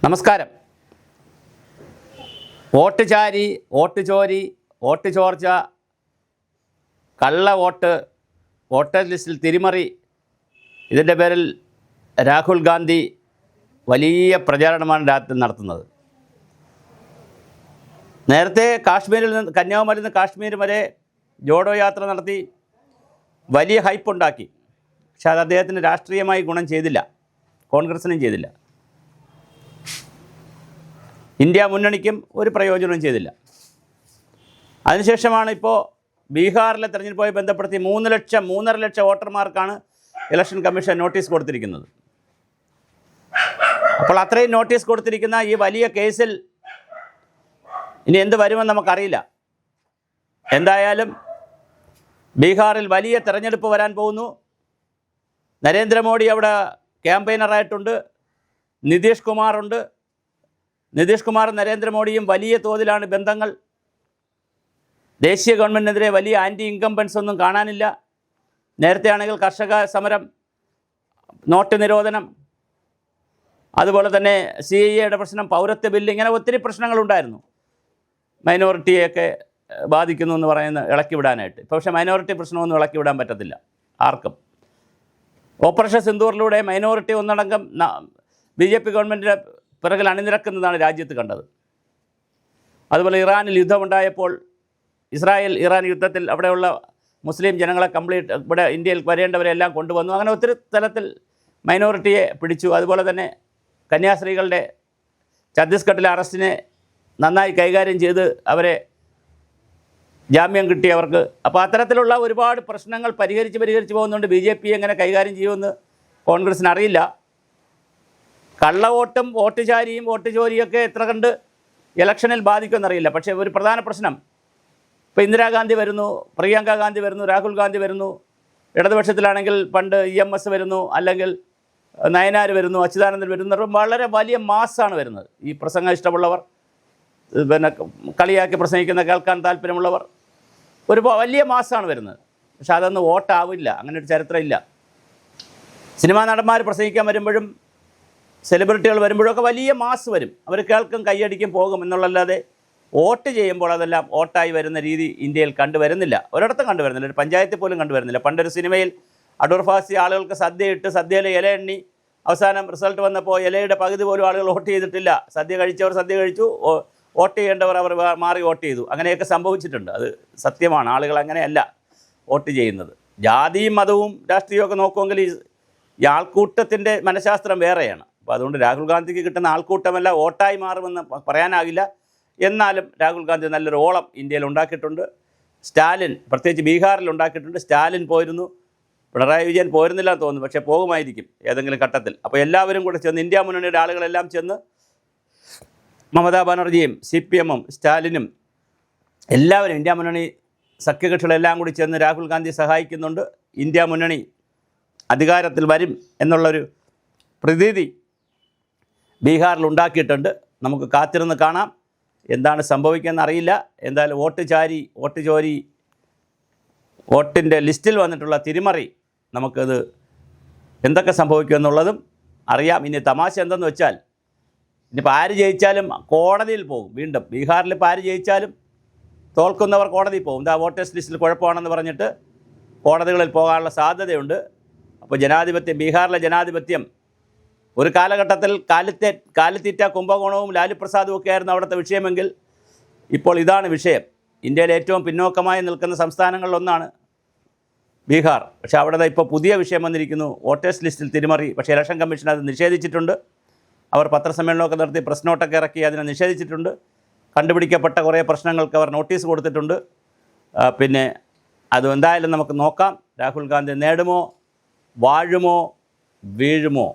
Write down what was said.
നമസ്കാരം. വോട്ട് ചാരി, vote ചോരി, vote ചോർച്ച, കള്ള വോട്ട്, വോട്ടർ ലിസ്റ്റിൽ തിരിമറി, ഇതിൻ്റെ പേരിൽ രാഹുൽ ഗാന്ധി വലിയ പ്രചാരണമാണ് രാജ്യത്ത് നടത്തുന്നത്. നേരത്തെ കാശ്മീരിൽ നിന്ന് കന്യാകുമാരിയിൽ നിന്ന് കാശ്മീർ വരെ ജോഡോ യാത്ര നടത്തി വലിയ ഹൈപ്പ് ഉണ്ടാക്കി. പക്ഷെ അത് അദ്ദേഹത്തിന് രാഷ്ട്രീയമായി ഗുണം ചെയ്തില്ല, കോൺഗ്രസിനും ചെയ്തില്ല, ഇന്ത്യ മുന്നണിക്കും ഒരു പ്രയോജനവും ചെയ്തില്ല. അതിനുശേഷമാണ് ഇപ്പോൾ ബീഹാറിലെ തെരഞ്ഞെടുപ്പുമായി ബന്ധപ്പെടുത്തി 3.5 ലക്ഷം വോട്ടർമാർക്കാണ് ഇലക്ഷൻ കമ്മീഷൻ നോട്ടീസ് കൊടുത്തിരിക്കുന്നത്. അപ്പോൾ അത്രയും നോട്ടീസ് കൊടുത്തിരിക്കുന്ന ഈ വലിയ കേസിൽ ഇനി എന്ത് വരുമെന്ന് നമുക്കറിയില്ല. എന്തായാലും ബീഹാറിൽ വലിയ തെരഞ്ഞെടുപ്പ് വരാൻ പോകുന്നു. നരേന്ദ്രമോദി അവിടെ ക്യാമ്പയിനറായിട്ടുണ്ട്, നിതീഷ് കുമാറുണ്ട്. നിതീഷ് കുമാറും നരേന്ദ്രമോദിയും വലിയ തോതിലാണ് ബന്ധങ്ങൾ. ദേശീയ ഗവൺമെൻറ്റിനെതിരെ വലിയ ആൻറ്റി ഇൻകംബൻസ് ഒന്നും കാണാനില്ല. നേരത്തെ ആണെങ്കിൽ കർഷക സമരം, നോട്ട് നിരോധനം, അതുപോലെ തന്നെ CAA പ്രശ്നം, പൗരത്വ ബില്ല്, ഇങ്ങനെ ഒത്തിരി പ്രശ്നങ്ങളുണ്ടായിരുന്നു. മൈനോറിറ്റിയൊക്കെ ബാധിക്കുന്നു എന്ന് പറയുന്ന ഇളക്കി വിടാനായിട്ട്. പക്ഷേ മൈനോറിറ്റി പ്രശ്നമൊന്നും ഇളക്കി വിടാൻ പറ്റത്തില്ല ആർക്കും. ഓപ്പറേഷൻ സിന്ദൂറിലൂടെ മൈനോറിറ്റി ഒന്നടങ്കം BJP ഗവൺമെൻറ്റിൻ്റെ പിറകിൽ അണിനിരക്കുന്നതാണ് രാജ്യത്ത് കണ്ടത്. അതുപോലെ ഇറാനിൽ യുദ്ധമുണ്ടായപ്പോൾ ഇസ്രായേൽ ഇറാൻ യുദ്ധത്തിൽ അവിടെയുള്ള മുസ്ലിം ജനങ്ങളെ കംപ്ലീറ്റ് ഇവിടെ ഇന്ത്യയിൽ വരേണ്ടവരെല്ലാം കൊണ്ടുവന്നു. അങ്ങനെ ഒത്തിരി തലത്തിൽ മൈനോറിറ്റിയെ പിടിച്ചു. അതുപോലെ തന്നെ കന്യാസ്ത്രീകളുടെ ഛത്തീസ്ഗഡിലെ അറസ്റ്റിനെ നന്നായി കൈകാര്യം ചെയ്ത് അവരെ ജാമ്യം കിട്ടിയവർക്ക്. അപ്പോൾ അത്തരത്തിലുള്ള ഒരുപാട് പ്രശ്നങ്ങൾ പരിഹരിച്ച് പോകുന്നുണ്ട്. BJP എങ്ങനെ കൈകാര്യം ചെയ്യുമെന്ന് കോൺഗ്രസ്സിന് അറിയില്ല. കള്ളവോട്ടും വോട്ട് ചാരിയും വോട്ട് ചോരിയൊക്കെ എത്ര കണ്ട് ഇലക്ഷനിൽ ബാധിക്കുമെന്നറിയില്ല. പക്ഷേ ഒരു പ്രധാന പ്രശ്നം, ഇപ്പോൾ ഇന്ദിരാഗാന്ധി വരുന്നു, പ്രിയങ്ക ഗാന്ധി വരുന്നു, രാഹുൽ ഗാന്ധി വരുന്നു, ഇടതുപക്ഷത്തിലാണെങ്കിൽ പണ്ട് EMS വരുന്നു, അല്ലെങ്കിൽ നയനാർ വരുന്നു, അച്യുതാനന്ദൻ വരുന്നു. വളരെ വലിയ മാസ്സാണ് വരുന്നത്. ഈ പ്രസംഗം ഇഷ്ടമുള്ളവർ, പിന്നെ കളിയാക്കി പ്രസംഗിക്കുന്ന കേൾക്കാൻ താല്പര്യമുള്ളവർ, ഒരു വലിയ മാസ്സാണ് വരുന്നത്. പക്ഷെ അതൊന്നും വോട്ടാവില്ല, അങ്ങനെ ഒരു ചരിത്രമില്ല. സിനിമാ നടന്മാർ പ്രസംഗിക്കാൻ വരുമ്പോഴും സെലിബ്രിറ്റികൾ വരുമ്പോഴൊക്കെ വലിയ മാസ് വരും. അവർ കേൾക്കും, കൈയടിക്കും, പോകും എന്നുള്ളല്ലാതെ വോട്ട് ചെയ്യുമ്പോൾ അതെല്ലാം വോട്ടായി വരുന്ന രീതി ഇന്ത്യയിൽ കണ്ടുവരുന്നില്ല. ഒരിടത്തും കണ്ടുവരുന്നില്ല, ഒരു പഞ്ചായത്തിൽ പോലും കണ്ടുവരുന്നില്ല. പണ്ടൊരു സിനിമയിൽ അടൂർ ഫാസി ആളുകൾക്ക് സദ്യയിട്ട് സദ്യയിൽ ഇല എണ്ണി അവസാനം റിസൾട്ട് വന്നപ്പോൾ ഇലയുടെ പകുതി പോലും ആളുകൾ വോട്ട് ചെയ്തിട്ടില്ല. സദ്യ കഴിച്ചവർ സദ്യ കഴിച്ചു, വോട്ട് ചെയ്യേണ്ടവർ അവർ മാറി വോട്ട് ചെയ്തു. അങ്ങനെയൊക്കെ സംഭവിച്ചിട്ടുണ്ട്. അത് സത്യമാണ്. ആളുകൾ അങ്ങനെയല്ല വോട്ട് ചെയ്യുന്നത്. ജാതിയും മതവും രാഷ്ട്രീയമൊക്കെ നോക്കുമെങ്കിൽ ഈ ആൾക്കൂട്ടത്തിൻ്റെ മനഃശാസ്ത്രം വേറെയാണ്. അപ്പോൾ അതുകൊണ്ട് രാഹുൽ ഗാന്ധിക്ക് കിട്ടുന്ന ആൾക്കൂട്ടമല്ല വോട്ടായി മാറുമെന്ന് പറയാനാകില്ല. എന്നാലും രാഹുൽ ഗാന്ധി നല്ലൊരു ഓളം ഇന്ത്യയിൽ ഉണ്ടാക്കിയിട്ടുണ്ട്. സ്റ്റാലിൻ പ്രത്യേകിച്ച് ബീഹാറിൽ ഉണ്ടാക്കിയിട്ടുണ്ട്. സ്റ്റാലിൻ പോയിരുന്നു, പിണറായി വിജയൻ പോരുന്നില്ല എന്ന് തോന്നുന്നു, പക്ഷേ പോകുമായിരിക്കും ഏതെങ്കിലും ഘട്ടത്തിൽ. അപ്പോൾ എല്ലാവരും കൂടെ ചെന്ന്, ഇന്ത്യ മുന്നണിയുടെ ആളുകളെല്ലാം ചെന്ന്, മമതാ ബാനർജിയും CPM-ഉം സ്റ്റാലിനും എല്ലാവരും, ഇന്ത്യ മുന്നണി സഖ്യകക്ഷികളെല്ലാം കൂടി ചെന്ന് രാഹുൽ ഗാന്ധി സഹായിക്കുന്നുണ്ട്. ഇന്ത്യ മുന്നണി അധികാരത്തിൽ വരും എന്നുള്ളൊരു പ്രതീതി ബീഹാറിൽ ഉണ്ടാക്കിയിട്ടുണ്ട്. നമുക്ക് കാത്തിരുന്ന് കാണാം എന്താണ് സംഭവിക്കുകയെന്ന് അറിയില്ല. എന്തായാലും വോട്ട് ചാരി, വോട്ട് ചോരി, വോട്ടിൻ്റെ ലിസ്റ്റിൽ വന്നിട്ടുള്ള തിരിമറി, നമുക്കത് എന്തൊക്കെ സംഭവിക്കുമെന്നുള്ളതും അറിയാം. ഇനി തമാശ എന്തെന്ന് വെച്ചാൽ, ഇനിയിപ്പോൾ ആര് ജയിച്ചാലും കോടതിയിൽ പോകും. വീണ്ടും ബീഹാറിൽ ഇപ്പോൾ ആര് ജയിച്ചാലും തോൽക്കുന്നവർ കോടതിയിൽ പോകും. വോട്ടേഴ്സ് ലിസ്റ്റിൽ കുഴപ്പമാണെന്ന് പറഞ്ഞിട്ട് കോടതികളിൽ പോകാനുള്ള സാധ്യതയുണ്ട്. അപ്പോൾ ജനാധിപത്യം, ബീഹാറിലെ ജനാധിപത്യം ഒരു കാലഘട്ടത്തിൽ കാലിത്തീറ്റ കുംഭകോണവും ലാലു പ്രസാദും ഒക്കെ ആയിരുന്നു അവിടുത്തെ വിഷയമെങ്കിൽ ഇപ്പോൾ ഇതാണ് വിഷയം. ഇന്ത്യയിലെ ഏറ്റവും പിന്നോക്കമായി നിൽക്കുന്ന സംസ്ഥാനങ്ങളിലൊന്നാണ് ബീഹാർ. പക്ഷേ അവിടെ ഇപ്പോൾ പുതിയ വിഷയം വന്നിരിക്കുന്നു, വോട്ടേഴ്സ് ലിസ്റ്റിൽ തിരിമറി. പക്ഷേ ഇലക്ഷൻ കമ്മീഷൻ അത് നിഷേധിച്ചിട്ടുണ്ട്. അവർ പത്രസമ്മേളനമൊക്കെ നടത്തി പ്രസ് നോട്ടൊക്കെ ഇറക്കി അതിനെ നിഷേധിച്ചിട്ടുണ്ട്. കണ്ടുപിടിക്കപ്പെട്ട കുറേ പ്രശ്നങ്ങൾക്ക് അവർ നോട്ടീസ് കൊടുത്തിട്ടുണ്ട്. പിന്നെ അത് എന്തായാലും നമുക്ക് നോക്കാം. രാഹുൽ ഗാന്ധി നേടുമോ, വാഴുമോ, വീഴുമോ?